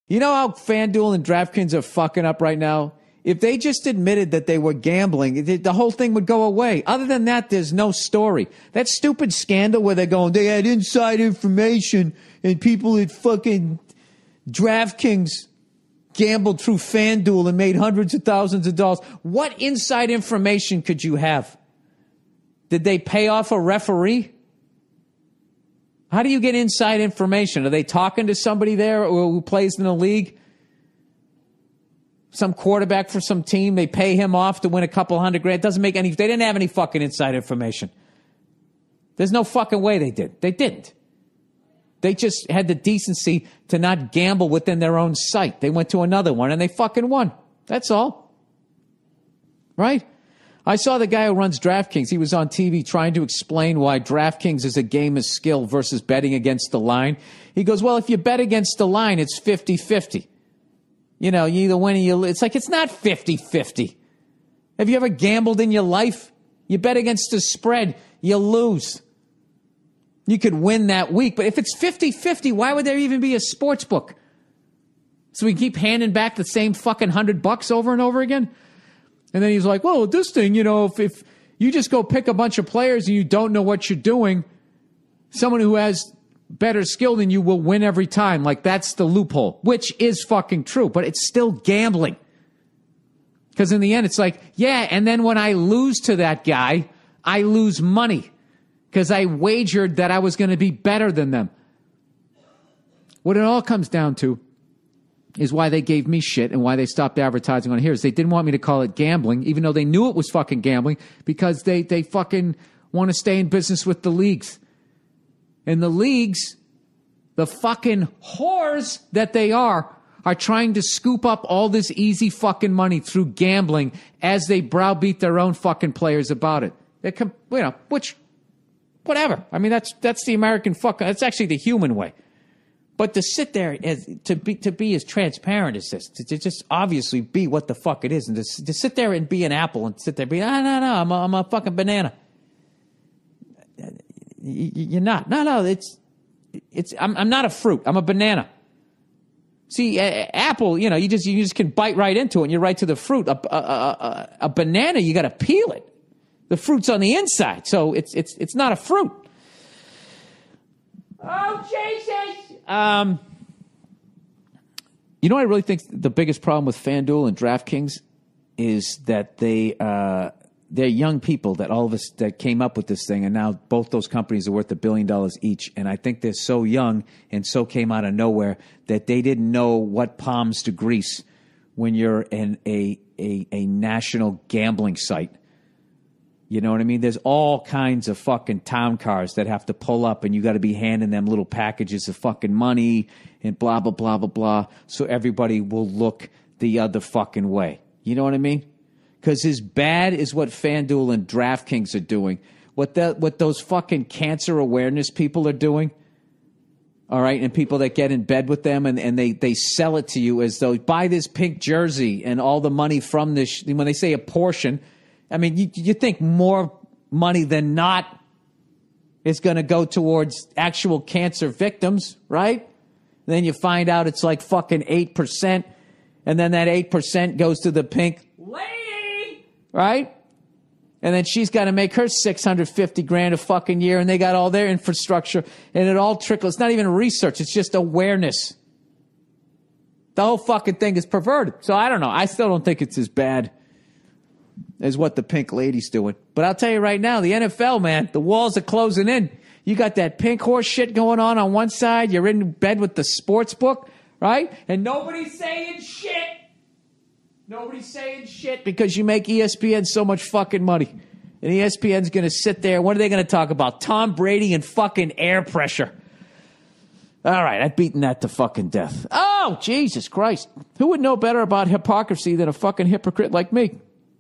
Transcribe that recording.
You know how FanDuel and DraftKings are fucking up right now? If they just admitted that they were gambling, the whole thing would go away. Other than that, there's no story. That stupid scandal where they're going, they had inside information and people at fucking DraftKings gambled through FanDuel and made hundreds of thousands of dollars. What inside information could you have? Did they pay off a referee? How do you get inside information? Are they talking to somebody there who plays in the league? Some quarterback for some team, they pay him off to win a couple $100,000. It doesn't make any, they didn't have any fucking inside information. There's no fucking way they did. They didn't. They just had the decency to not gamble within their own site. They went to another one and they fucking won. That's all. Right? I saw the guy who runs DraftKings. He was on TV trying to explain why DraftKings is a game of skill versus betting against the line. He goes, well, if you bet against the line, it's 50-50. You know, you either win or you lose. It's like, it's not 50-50. Have you ever gambled in your life? You bet against the spread, you lose. You could win that week. But if it's 50-50, why would there even be a sports book? So we keep handing back the same fucking $100 over and over again? And then he's like, well, this thing, you know, if you just go pick a bunch of players and you don't know what you're doing, someone who has better skill than you will win every time. Like, that's the loophole, which is fucking true, but it's still gambling. Because in the end, it's like, yeah, and then when I lose to that guy, I lose money because I wagered that I was going to be better than them. What it all comes down to is why they gave me shit and why they stopped advertising on here is they didn't want me to call it gambling, even though they knew it was fucking gambling, because they fucking want to stay in business with the leagues. And the leagues, the fucking whores that they are trying to scoop up all this easy fucking money through gambling as they browbeat their own fucking players about it. Which, whatever. I mean, that's the American fucking, that's actually the human way. But to sit there to be as transparent as this, to just obviously be what the fuck it is, and to sit there and be an apple and sit there and be, no, I'm a fucking banana. You're not. No, I'm not a fruit. I'm a banana. See, apple, you know, you just can bite right into it and you're right to the fruit. A banana, you got to peel it. The fruit's on the inside, so it's not a fruit. Oh, Jesus! You know what I really think the biggest problem with FanDuel and DraftKings is that they're young people that all of us that came up with this thing, and now both those companies are worth $1 billion each. And I think they're so young and so came out of nowhere that they didn't know what palms to grease when you're in a national gambling site. You know what I mean? There's all kinds of fucking town cars that have to pull up, and you got to be handing them little packages of fucking money and blah, blah, blah, blah, blah, so everybody will look the other fucking way. You know what I mean? Because as bad as what FanDuel and DraftKings are doing, what those fucking cancer awareness people are doing, all right, and people that get in bed with them and they sell it to you as though, buy this pink jersey and all the money from this, when they say a portion, I mean, you think more money than not is going to go towards actual cancer victims, right? And then you find out it's like fucking 8%, and then that 8% goes to the pink lady, right? And then she's got to make her $650,000 a fucking year, and they got all their infrastructure, and it all trickles. It's not even research; it's just awareness. The whole fucking thing is perverted. So I don't know. I still don't think it's as bad as what the pink lady's doing. But I'll tell you right now, the NFL, man, the walls are closing in. You got that pink horse shit going on one side. You're in bed with the sports book, right? And nobody's saying shit. Nobody's saying shit because you make ESPN so much fucking money. And ESPN's going to sit there. What are they going to talk about? Tom Brady and fucking air pressure. All right, I've beaten that to fucking death. Oh, Jesus Christ. Who would know better about hypocrisy than a fucking hypocrite like me?